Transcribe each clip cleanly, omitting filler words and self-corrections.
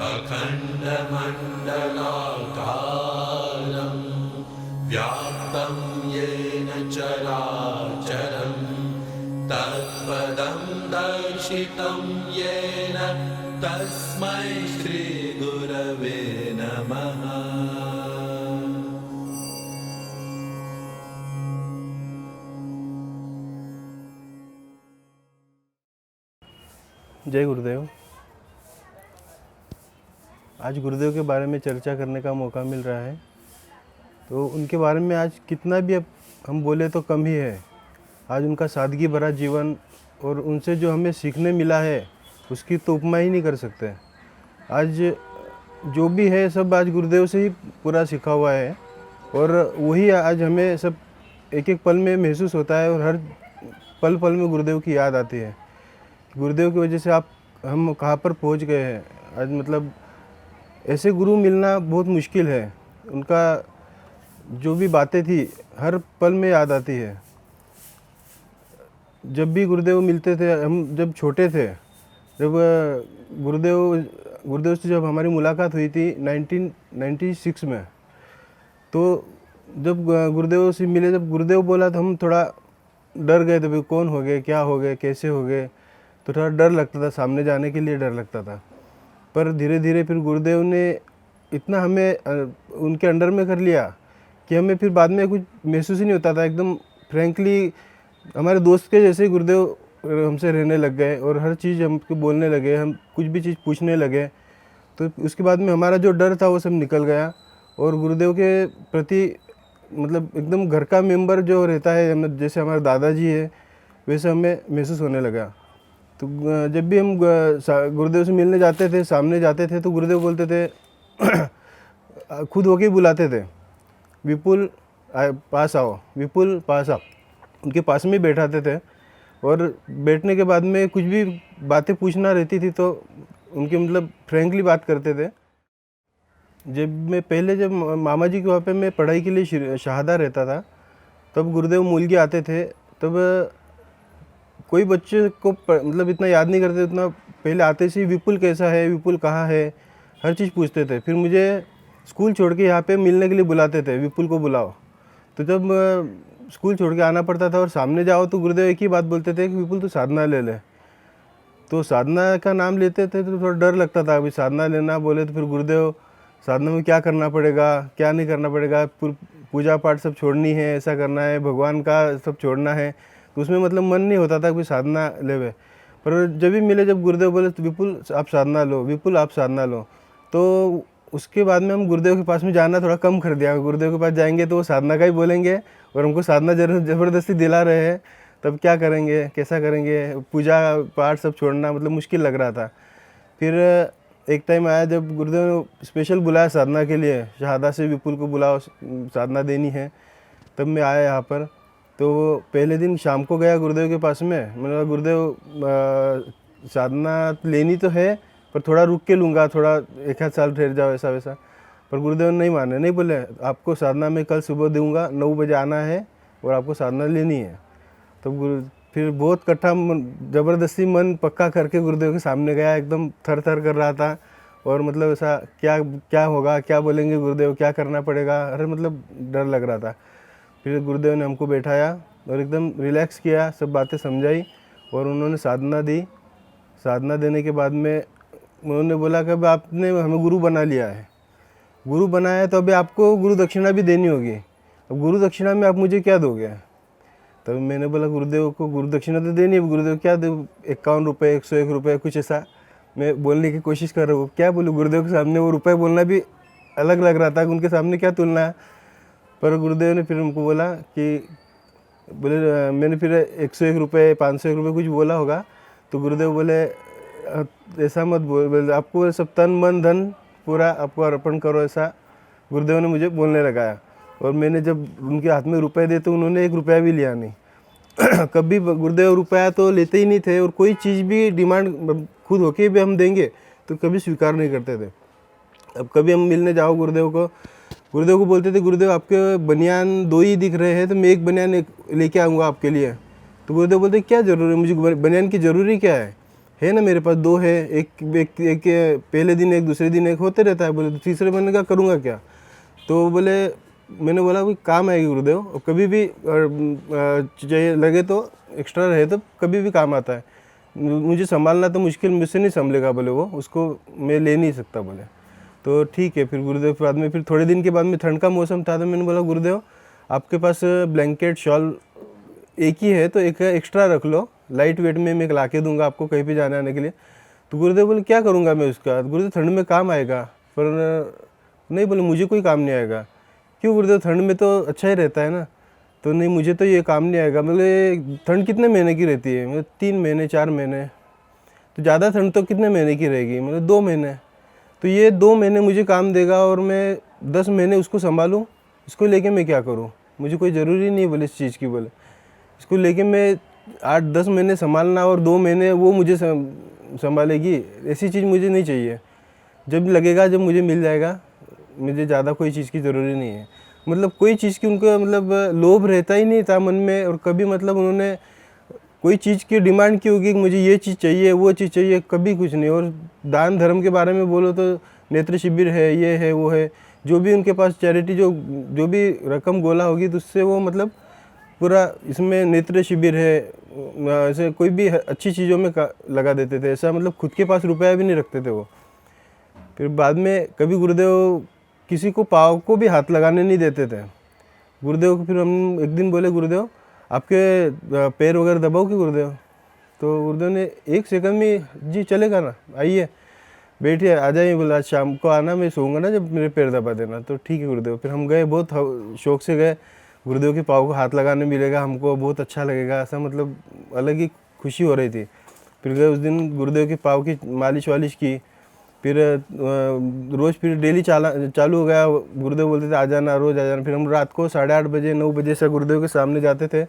अखण्डमण्डलाकारं व्याप्तं येन चराचरं तत्पदं दर्शितं येन तस्मै श्रीगुरवे नमः। जय गुरुदेव। आज गुरुदेव के बारे में चर्चा करने का मौका मिल रहा है, तो उनके बारे में आज कितना भी अब हम बोले तो कम ही है। आज उनका सादगी भरा जीवन और उनसे जो हमें सीखने मिला है उसकी तो उपमा ही नहीं कर सकते। आज जो भी है सब आज गुरुदेव से ही पूरा सीखा हुआ है, और वही आज हमें सब एक एक पल में महसूस होता है, और हर पल पल में गुरुदेव की याद आती है। गुरुदेव की वजह से हम कहाँ पर पहुँच गए हैं आज। मतलब ऐसे गुरु मिलना बहुत मुश्किल है। उनका जो भी बातें थी हर पल में याद आती है। जब भी गुरुदेव मिलते थे, हम जब छोटे थे, जब गुरुदेव से जब हमारी मुलाकात हुई थी 1996 में, तो जब गुरुदेव से मिले, जब गुरुदेव बोला तो हम थोड़ा डर गए थे, भाई कौन हो गए, क्या हो गए, कैसे हो गए। तो थोड़ा डर लगता था, सामने जाने के लिए डर लगता था। पर धीरे धीरे फिर गुरुदेव ने इतना हमें उनके अंडर में कर लिया कि हमें फिर बाद में कुछ महसूस ही नहीं होता था। एकदम फ्रैंकली हमारे दोस्त के जैसे गुरुदेव हमसे रहने लग गए, और हर चीज़ हमको बोलने लगे, हम कुछ भी चीज़ पूछने लगे। तो उसके बाद में हमारा जो डर था वो सब निकल गया, और गुरुदेव के प्रति मतलब एकदम घर का मेंबर जो रहता है, जैसे हमारे दादाजी है, वैसे हमें महसूस होने लगा। तो जब भी हम गुरुदेव से मिलने जाते थे, सामने जाते थे, तो गुरुदेव बोलते थे खुद होके बुलाते थे, विपुल पास आओ, विपुल पास आओ। उनके पास में बैठाते थे, और बैठने के बाद में कुछ भी बातें पूछना रहती थी तो उनके मतलब फ्रैंकली बात करते थे। जब मामा जी के वहाँ पे मैं पढ़ाई के लिए शहादा रहता था, तब गुरुदेव मूलगी आते थे। तब कोई बच्चे को मतलब इतना याद नहीं करते, उतना पहले आते से विपुल कैसा है, विपुल कहाँ है, हर चीज़ पूछते थे। फिर मुझे स्कूल छोड़ के यहाँ पे मिलने के लिए बुलाते थे, विपुल को बुलाओ। तो जब स्कूल छोड़ के आना पड़ता था और सामने जाओ, तो गुरुदेव एक ही बात बोलते थे कि विपुल तू साधना ले ले। तो साधना का नाम लेते थे तो थोड़ा डर लगता था, अभी साधना लेना बोले तो फिर गुरुदेव साधना में क्या करना पड़ेगा, क्या नहीं करना पड़ेगा, पूजा पाठ सब छोड़नी है, ऐसा करना है, भगवान का सब छोड़ना है। तो उसमें मतलब मन नहीं होता था कि साधना लेवे। पर जब भी मिले, जब गुरुदेव बोले तो विपुल आप साधना लो, विपुल आप साधना लो, तो उसके बाद में हम गुरुदेव के पास में जाना थोड़ा कम कर दिया। गुरुदेव के पास जाएंगे तो वो साधना का ही बोलेंगे, और हमको साधना ज़बरदस्ती दिला रहे हैं, तब क्या करेंगे, कैसा करेंगे, पूजा पाठ सब छोड़ना मतलब मुश्किल लग रहा था। फिर एक टाइम आया जब गुरुदेव ने स्पेशल बुलाया साधना के लिए, शहादा से विपुल को बुलाओ, साधना देनी है। तब मैं आया यहाँ पर। तो पहले दिन शाम को गया गुरुदेव के पास में, मैंने कहा गुरुदेव साधना लेनी तो है, पर थोड़ा रुक के लूँगा, थोड़ा एक आध साल ठहर जाओ, ऐसा वैसा। पर गुरुदेव नहीं माने, नहीं बोले आपको साधना में कल सुबह दूंगा, 9 बजे आना है और आपको साधना लेनी है। तो फिर बहुत कट्ठा ज़बरदस्ती मन पक्का करके गुरुदेव के सामने गया। एकदम थर थर कर रहा था, और मतलब ऐसा क्या होगा, क्या बोलेंगे गुरुदेव, क्या करना पड़ेगा, अरे मतलब डर लग रहा था। फिर गुरुदेव ने हमको बैठाया और एकदम रिलैक्स किया, सब बातें समझाई, और उन्होंने साधना दी। साधना देने के बाद में उन्होंने बोला कि अब आपने हमें गुरु बना लिया है, गुरु बनाया है तो अभी आपको गुरु दक्षिणा भी देनी होगी। अब गुरु दक्षिणा में आप मुझे क्या दोगे? तब मैंने बोला गुरुदेव को गुरु दक्षिणा तो देनी है, गुरुदेव क्या दो, 51 रुपये, 101 रुपये, कुछ ऐसा मैं बोलने की कोशिश कर रहा हूँ। क्या बोलूँ गुरुदेव के सामने, वो रुपये बोलना भी अलग लग रहा था कि उनके सामने क्या तुलना है। पर गुरुदेव ने फिर हमको बोला कि मैंने फिर 101 रुपये, 501 रुपये कुछ बोला होगा। तो गुरुदेव बोले ऐसा मत बोल, आपको सब तन मन धन पूरा आपको अर्पण करो, ऐसा गुरुदेव ने मुझे बोलने लगाया। और मैंने जब उनके हाथ में रुपए दिए तो उन्होंने 1 रुपया भी लिया नहीं। कभी गुरुदेव रुपया तो लेते ही नहीं थे, और कोई चीज़ भी डिमांड खुद होके भी हम देंगे तो कभी स्वीकार नहीं करते थे। अब कभी हम मिलने जाओ गुरुदेव को बोलते थे गुरुदेव आपके बनियान 2 ही दिख रहे हैं, तो मैं 1 बनियान लेके आऊँगा आपके लिए। तो गुरुदेव बोलते क्या ज़रूरी है, मुझे बनियान की ज़रूरी क्या है, है ना मेरे पास 2 है, एक पहले दिन एक दूसरे दिन एक होते रहता है। बोले तो तीसरे महीने का करूँगा क्या? तो बोले, मैंने बोला भाई काम आएगी गुरुदेव, और कभी भी चाहिए लगे तो एक्स्ट्रा रहे तो कभी भी काम आता है। मुझे संभालना तो मुश्किल, मुझसे नहीं संभलेगा बोले, वो उसको मैं ले नहीं सकता बोले। तो ठीक है, फिर गुरुदेव बाद में, फिर थोड़े दिन के बाद में ठंड का मौसम था, तो मैंने बोला गुरुदेव आपके पास ब्लैंकेट शॉल एक ही है तो एक एक्स्ट्रा रख लो, लाइट वेट में मैं ला के दूंगा आपको कहीं भी जाने आने के लिए। तो गुरुदेव बोले क्या करूंगा मैं उसका? गुरुदेव ठंड में काम आएगा। पर नहीं, बोले मुझे कोई काम नहीं आएगा। क्यों गुरुदेव? ठंड में तो अच्छा ही रहता है ना। तो नहीं, मुझे तो ये काम नहीं आएगा। बोले ठंड कितने महीने की रहती है? मतलब 3 महीने 4 महीने। तो ज़्यादा ठंड तो कितने महीने की रहेगी? मतलब 2 महीने। तो ये 2 महीने मुझे काम देगा और मैं 10 महीने उसको संभालूँ, इसको लेके मैं क्या करूँ? मुझे कोई ज़रूरी नहीं बोले इस चीज़ की। बोले इसको लेके मैं 8-10 महीने संभालना और 2 महीने वो मुझे संभालेगी, ऐसी चीज़ मुझे नहीं चाहिए। जब लगेगा, जब मुझे मिल जाएगा, मुझे ज़्यादा कोई चीज़ की ज़रूरी नहीं है। मतलब कोई चीज़ की उनको मतलब लोभ रहता ही नहीं था मन में, और कभी मतलब उन्होंने कोई चीज़ की डिमांड की होगी कि मुझे ये चीज़ चाहिए, वो चीज़ चाहिए, कभी कुछ नहीं। और दान धर्म के बारे में बोलो तो नेत्र शिविर है, ये है, वो है, जो भी उनके पास चैरिटी जो भी रकम गोला होगी तो उससे वो मतलब पूरा इसमें नेत्र शिविर है, ऐसे कोई भी अच्छी चीज़ों में लगा देते थे। ऐसा मतलब खुद के पास रुपया भी नहीं रखते थे वो। फिर बाद में कभी गुरुदेव किसी को पाँव को भी हाथ लगाने नहीं देते थे गुरुदेव को। फिर हम एक दिन बोले गुरुदेव आपके पैर वगैरह दबाओ कि गुरुदेव? तो गुरुदेव ने 1 सेकंड में जी चलेगा ना, आइए बैठिए, आ जाइए। बोला शाम को आना, मैं सोऊंगा ना जब मेरे पैर दबा देना। तो ठीक है गुरुदेव। फिर हम गए, बहुत शौक से गए। गुरुदेव के पाँव को हाथ लगाने मिलेगा हमको, बहुत अच्छा लगेगा, ऐसा मतलब अलग ही खुशी हो रही थी। फिर गए उस दिन, गुरुदेव के पाँव की मालिश वालिश की। फिर रोज़ फिर डेली चालू हो गया। गुरुदेव बोलते थे आ जाना, रोज़ आ जाना। फिर हम रात को 8:30 बजे 9 बजे से गुरुदेव के सामने जाते थे।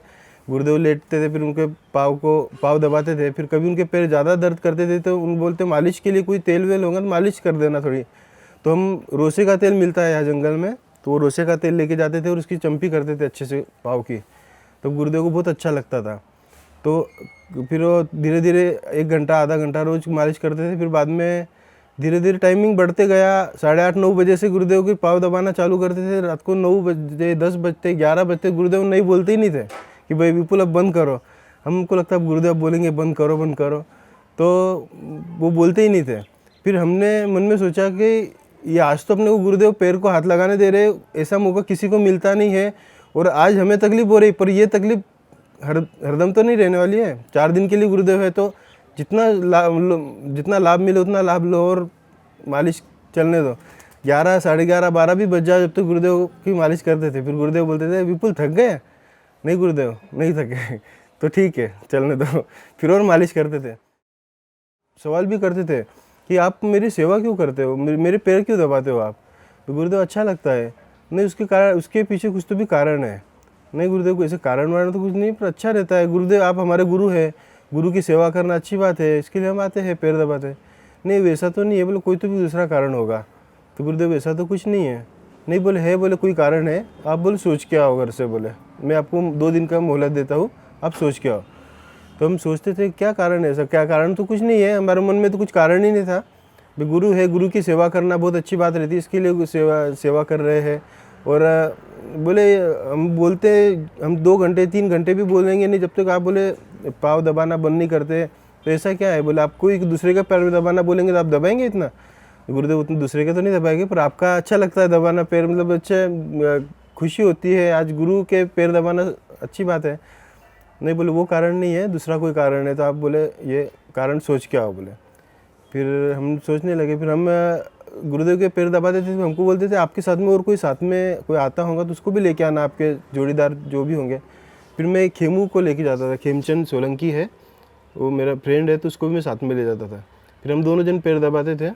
गुरुदेव लेटते थे, फिर उनके पाँव दबाते थे। फिर कभी उनके पैर ज़्यादा दर्द करते थे तो उन बोलते मालिश के लिए कोई तेल वेल होगा तो मालिश कर देना थोड़ी। तो हम रोसे का तेल मिलता है यहाँ जंगल में, तो वो रोसे का तेल लेके जाते थे और उसकी चंपी करते थे अच्छे से पाँव की। तो गुरुदेव को बहुत अच्छा लगता था। तो फिर वो धीरे धीरे 1 घंटा आधा घंटा रोज़ मालिश करते थे। फिर बाद में धीरे धीरे टाइमिंग बढ़ते गया। 8:30-9 बजे से गुरुदेव के पाँव दबाना चालू करते थे। रात को 9 बजे 10 बजते 11 बजते गुरुदेव नहीं बोलते ही नहीं थे कि भाई विपुल अब बंद करो। हमको लगता है गुरुदेव बोलेंगे बंद करो बंद करो, तो वो बोलते ही नहीं थे। फिर हमने मन में सोचा कि ये आज तो अपने को गुरुदेव पैर को हाथ लगाने दे रहे, ऐसा मौका किसी को मिलता नहीं है, और आज हमें तकलीफ हो रही, पर ये तकलीफ हरदम तो नहीं रहने वाली है। 4 दिन के लिए गुरुदेव है, तो जितना लाभ मिले उतना लाभ लो और मालिश चलने दो। 11, 11:30, 12 भी बज जाए जब तक गुरुदेव की मालिश करते थे। फिर गुरुदेव बोलते थे विपुल थक गए? नहीं गुरुदेव नहीं थके। तो ठीक है चलने दो। फिर और मालिश करते थे। सवाल भी करते थे कि आप मेरी सेवा क्यों करते हो, मेरे पैर क्यों दबाते हो आप? तो गुरुदेव अच्छा लगता है। नहीं, उसके कारण, उसके पीछे कुछ तो भी कारण है। नहीं गुरुदेव को ऐसे कारण वारण तो कुछ नहीं, पर अच्छा रहता है। गुरुदेव आप हमारे गुरु है, गुरु की सेवा करना अच्छी बात है, इसके लिए हम आते हैं, पैर दबाते हैं। नहीं वैसा तो नहीं है। बोले कोई तो भी दूसरा कारण होगा। तो गुरुदेव ऐसा तो कुछ नहीं है। नहीं बोले है, बोले कोई कारण है, आप बोले सोच के आओ घर से। बोले मैं आपको 2 दिन का मोहलत देता हूँ, आप सोच के आओ। तो हम सोचते थे क्या कारण है ऐसा? क्या कारण तो कुछ नहीं है, हमारे मन में तो कुछ कारण ही नहीं था। भाई गुरु है, गुरु की सेवा करना बहुत अच्छी बात रहती है, इसके लिए सेवा कर रहे हैं। और बोले हम बोलते, हम 2 घंटे 3 घंटे भी बोलेंगे नहीं जब तक आप बोले पाँव दबाना बंद नहीं करते। तो ऐसा क्या है? बोले आपको एक दूसरे का पैर दबाना बोलेंगे तो आप दबाएंगे इतना? गुरुदेव उतने दूसरे के तो नहीं दबाएंगे, पर आपका अच्छा लगता है दबाना पैर, मतलब अच्छा खुशी होती है। आज गुरु के पैर दबाना अच्छी बात है। नहीं बोले वो कारण नहीं है, दूसरा कोई कारण है। तो आप बोले ये कारण सोच के आओ। बोले फिर हम सोचने लगे। फिर हम गुरुदेव के पैर दबाते थे तो हमको बोलते थे आपके साथ में और कोई साथ में कोई आता होगा तो उसको भी लेके आना, आपके जोड़ीदार जो भी होंगे। फिर मैं खेमू को लेके जाता था, खेमचंद सोलंकी है, वो मेरा फ्रेंड है, तो उसको भी मैं साथ में ले जाता था। फिर हम दोनों जन पैर दबाते थे।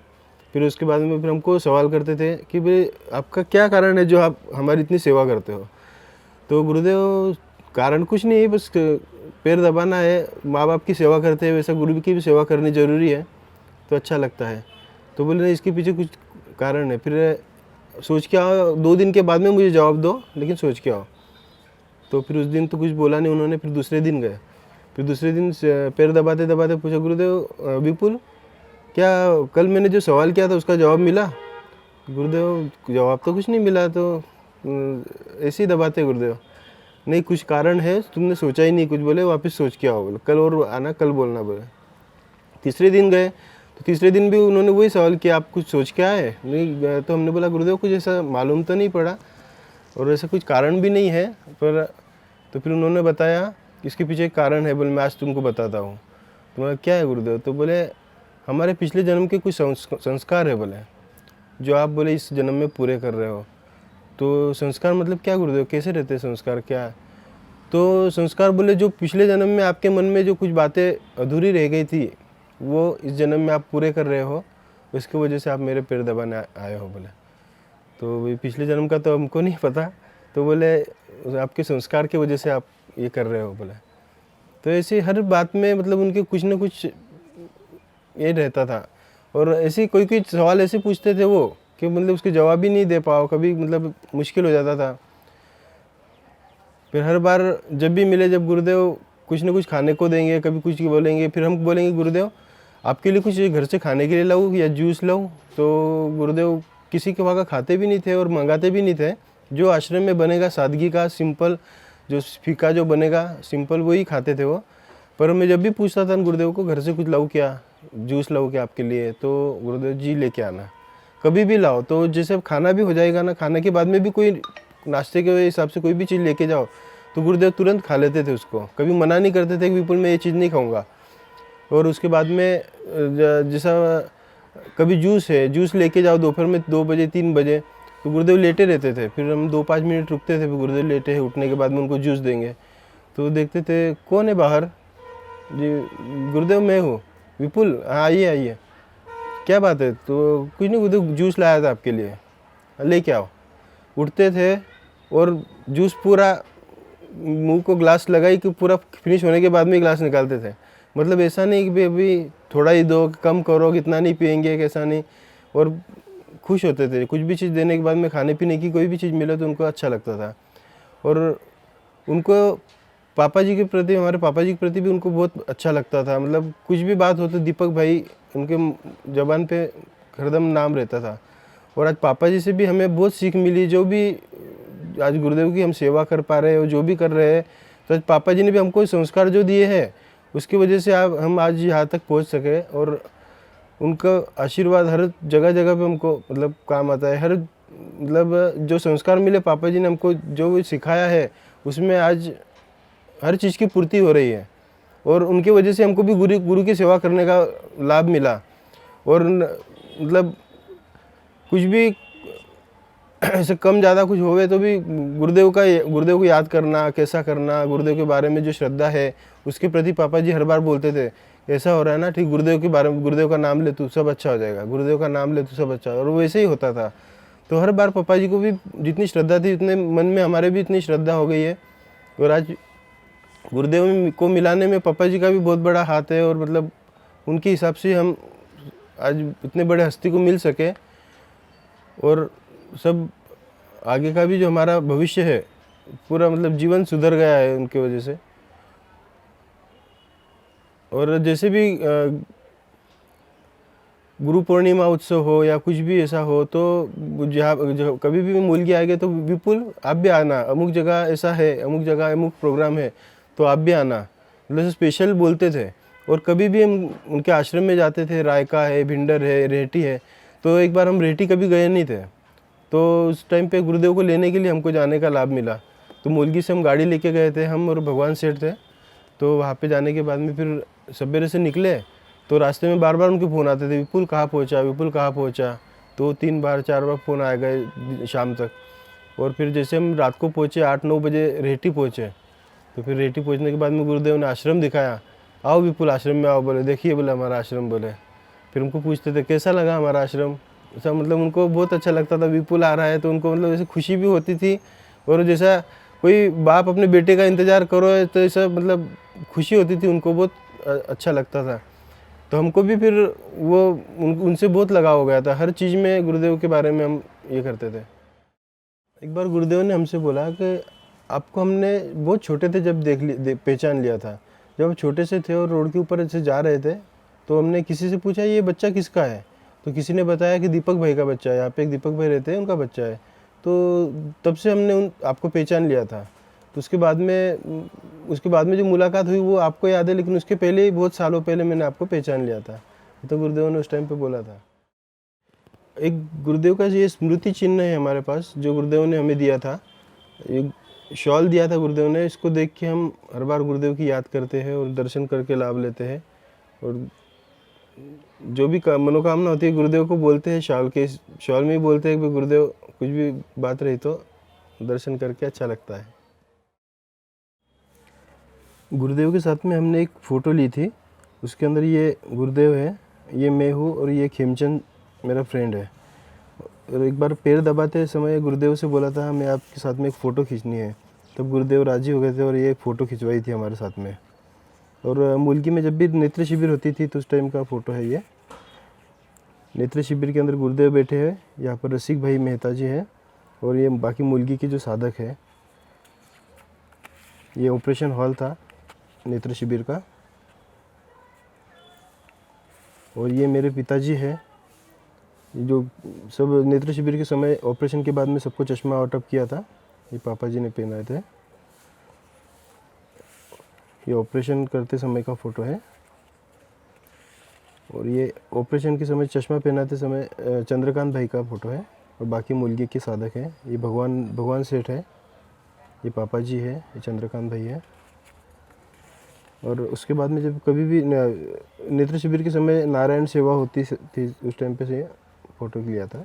फिर उसके बाद में फिर हमको सवाल करते थे कि भाई आपका क्या कारण है जो आप हमारी इतनी सेवा करते हो? तो गुरुदेव कारण कुछ नहीं है, बस पैर दबाना है, माँ बाप की सेवा करते हैं वैसा गुरु की भी सेवा करनी ज़रूरी है, तो अच्छा लगता है। तो बोले नहीं इसके पीछे कुछ कारण है। फिर सोच के आओ, 2 दिन के बाद में मुझे जवाब दो, लेकिन सोच के आओ। तो फिर उस दिन तो कुछ बोला नहीं उन्होंने। फिर दूसरे दिन गए। फिर दूसरे दिन पैर दबाते दबाते पूछा, गुरुदेव विपुल क्या कल मैंने जो सवाल किया था उसका जवाब मिला? गुरुदेव जवाब तो कुछ नहीं मिला। तो ऐसे ही दबाते गुरुदेव, नहीं कुछ कारण है, तुमने सोचा ही नहीं कुछ। बोले वापस सोच के आओ, बोले कल और आना, कल बोलना। बोले तीसरे दिन गए तो तीसरे दिन भी उन्होंने वही सवाल किया, आप कुछ सोच के आए? नहीं। तो हमने बोला गुरुदेव कुछ ऐसा मालूम तो नहीं पड़ा और ऐसा कुछ कारण भी नहीं है, पर तो फिर उन्होंने बताया कि इसके पीछे एक कारण है। बोले मैं आज तुमको बताता हूँ। तो मैं क्या है गुरुदेव? तो बोले हमारे पिछले जन्म के कुछ संस्कार है, बोले जो आप बोले इस जन्म में पूरे कर रहे हो। तो संस्कार मतलब क्या गुरुदेव, कैसे रहते हैं संस्कार, क्या? तो संस्कार बोले जो पिछले जन्म में आपके मन में जो कुछ बातें अधूरी रह गई थी वो इस जन्म में आप पूरे कर रहे हो, उसकी वजह से आप मेरे पैर दबाने आए हो। बोले तो वही पिछले जन्म का तो हमको नहीं पता, तो बोले आपके संस्कार की वजह से आप ये कर रहे हो। बोले तो ऐसे हर बात में मतलब उनके कुछ ना कुछ ये रहता था। और ऐसे कोई कोई सवाल ऐसे पूछते थे वो कि मतलब उसके जवाब ही नहीं दे पाओ, कभी मतलब मुश्किल हो जाता था। फिर हर बार जब भी मिले, जब गुरुदेव कुछ ना कुछ खाने को देंगे, कभी कुछ बोलेंगे, फिर हम बोलेंगे गुरुदेव आपके लिए कुछ घर से खाने के लिए लाऊं या जूस लाऊं? तो गुरुदेव किसी के वहाँ का खाते भी नहीं थे और मंगाते भी नहीं थे। जो आश्रम में बनेगा सादगी का, सिंपल जो फीका जो बनेगा सिंपल, वही खाते थे वो। पर मैं जब भी पूछता था गुरुदेव को घर से कुछ लाऊं क्या, जूस लाऊं क्या आपके लिए, तो गुरुदेव जी लेके आना, कभी भी लाओ। तो जैसे खाना भी हो जाएगा ना, खाने के बाद में भी कोई नाश्ते के हिसाब से कोई भी चीज़ लेके जाओ तो गुरुदेव तुरंत खा लेते थे उसको, कभी मना नहीं करते थे कि विपुल मैं ये चीज़ नहीं खाऊंगा। और उसके बाद में जैसा कभी जूस है, जूस लेके जाओ दोपहर में 2 बजे 3 बजे, तो गुरुदेव लेटे रहते थे। फिर हम 2-5 मिनट रुकते थे, फिर गुरुदेव लेटे हैं, उठने के बाद में उनको जूस देंगे। तो देखते थे कौन है बाहर? जी गुरुदेव मैं हूँ। विपुल हाँ आइए आइए, क्या बात है? तो कुछ नहीं गुरुदेव जूस लाया था आपके लिए, लेके आओ। उठते थे और जूस पूरा मुंह को ग्लास लगाई कि पूरा फिनिश होने के बाद में ग्लास निकालते थे। मतलब ऐसा नहीं कि अभी थोड़ा ही दो, कम करो, कितना नहीं पियेंगे, कैसा नहीं। और खुश होते थे, कुछ भी चीज़ देने के बाद में खाने पीने की कोई भी चीज़ मिले तो उनको अच्छा लगता था। और उनको पापा जी के प्रति, हमारे पापा जी के प्रति भी उनको बहुत अच्छा लगता था। मतलब कुछ भी बात हो तो दीपक भाई उनके ज़बान पे हरदम नाम रहता था। और आज पापा जी से भी हमें बहुत सीख मिली, जो भी आज गुरुदेव की हम सेवा कर पा रहे हैं और जो भी कर रहे हैं, तो आज पापा जी ने भी हमको संस्कार जो दिए हैं उसकी वजह से हम आज यहाँ तक पहुँच सके। और उनका आशीर्वाद हर जगह जगह पे हमको मतलब काम आता है। हर मतलब जो संस्कार मिले पापा जी ने हमको, जो भी सिखाया है उसमें आज हर चीज़ की पूर्ति हो रही है। और उनकी वजह से हमको भी गुरु की सेवा करने का लाभ मिला। और मतलब कुछ भी ऐसे कम ज़्यादा कुछ होवे तो भी गुरुदेव को याद करना, कैसा करना, गुरुदेव के बारे में जो श्रद्धा है उसके प्रति पापा जी हर बार बोलते थे ऐसा हो रहा है ना, ठीक, गुरुदेव के बारे में, गुरुदेव का नाम ले तू सब अच्छा हो जाएगा, गुरुदेव का नाम ले तू सब अच्छा। और वैसे ही होता था। तो हर बार पापा जी को भी जितनी श्रद्धा थी उतने मन में हमारे भी इतनी श्रद्धा हो गई है। और आज गुरुदेव को मिलाने में पापा जी का भी बहुत बड़ा हाथ है। और मतलब उनके हिसाब से हम आज इतने बड़े हस्ती को मिल सके। और सब आगे का भी जो हमारा भविष्य है पूरा मतलब जीवन सुधर गया है उनके वजह से। और जैसे भी गुरु पूर्णिमा उत्सव हो या कुछ भी ऐसा हो तो जो कभी भी मूलगी आएंगे तो विपुल आप भी आना, अमुक जगह ऐसा है, अमुक जगह अमुक प्रोग्राम है तो आप भी आना, मतलब स्पेशल बोलते थे। और कभी भी हम उनके आश्रम में जाते थे, रायका है, भिंडर है, रेहटी है, तो एक बार हम रेहटी कभी गए नहीं थे, तो उस टाइम पे गुरुदेव को लेने के लिए हमको जाने का लाभ मिला। तो मूलगी से हम गाड़ी लेके गए थे, हम और भगवान सेठ थे। तो वहाँ पे जाने के बाद में फिर सवेरे से निकले तो रास्ते में बार बार उनके फ़ोन आते थे, विपुल कहाँ पहुँचा, विपुल कहाँ पहुँचा। तो 3 बार 4 बार फ़ोन आ गए शाम तक। और फिर जैसे हम रात को पहुँचे 8-9 बजे रेहटी पहुँचे, तो फिर रेहटी पहुँचने के बाद में गुरुदेव ने आश्रम दिखाया, आओ विपुल आश्रम में आओ, बोले देखिए बोले हमारा आश्रम। बोले फिर उनको पूछते थे कैसा लगा हमारा आश्रम, ऐसा मतलब उनको बहुत अच्छा लगता था, विपुल आ रहा है तो उनको मतलब ऐसे खुशी भी होती थी। और जैसा कोई बाप अपने बेटे का इंतज़ार करो तो ऐसा मतलब खुशी होती थी, उनको बहुत अच्छा लगता था। तो हमको भी फिर वो उनसे बहुत लगाव हो गया था। हर चीज़ में गुरुदेव के बारे में हम ये करते थे। एक बार गुरुदेव ने हमसे बोला कि आपको हमने बहुत छोटे थे जब पहचान लिया था, जब हम छोटे से थे और रोड के ऊपर से जा रहे थे तो हमने किसी से पूछा ये बच्चा किसका है, तो किसी ने बताया कि दीपक भाई का बच्चा है, यहाँ पे एक दीपक भाई रहते हैं उनका बच्चा है। तो तब से हमने आपको पहचान लिया था। तो उसके बाद में जो मुलाकात हुई वो आपको याद है, लेकिन उसके पहले ही बहुत सालों पहले मैंने आपको पहचान लिया था। तो गुरुदेव ने उस टाइम पे बोला था। एक गुरुदेव का ये स्मृति चिन्ह है हमारे पास जो गुरुदेव ने हमें दिया था। एक शॉल दिया था गुरुदेव ने, इसको देख के हम हर बार गुरुदेव की याद करते हैं और दर्शन करके लाभ लेते हैं। और जो भी मनोकामना होती है गुरुदेव को बोलते हैं, शॉल में ही बोलते हैं कि गुरुदेव कुछ भी बात रही तो दर्शन करके अच्छा लगता है। गुरुदेव के साथ में हमने एक फ़ोटो ली थी, उसके अंदर ये गुरुदेव है, ये मैं हूँ और ये खेमचंद मेरा फ्रेंड है। और एक बार पैर दबाते समय गुरुदेव से बोला था हमें आपके साथ में एक फ़ोटो खींचनी है, तब गुरुदेव राजी हो गए थे और ये फ़ोटो खिंचवाई थी हमारे साथ में। और मुल्की में जब भी नेत्र शिविर होती थी तो उस टाइम का फ़ोटो है ये। नेत्र शिविर के अंदर गुरुदेव बैठे हैं, यहाँ पर रसिक भाई मेहता जी है और ये बाकी मुल्की के जो साधक है। ये ऑपरेशन हॉल था नेत्र शिविर का। और ये मेरे पिताजी है, जो सब नेत्र शिविर के समय ऑपरेशन के बाद में सबको चश्मा आउटअप किया था, ये पापा जी ने पहनाए थे। ये ऑपरेशन करते समय का फ़ोटो है। और ये ऑपरेशन के समय चश्मा पहनाते समय चंद्रकांत भाई का फ़ोटो है और बाकी मुल्की के साधक हैं। ये भगवान सेठ है, ये पापा जी है, ये चंद्रकांत भाई है। और उसके बाद में जब कभी भी नेत्र शिविर के समय नारायण सेवा होती थी उस टाइम पे से फ़ोटो लिया था।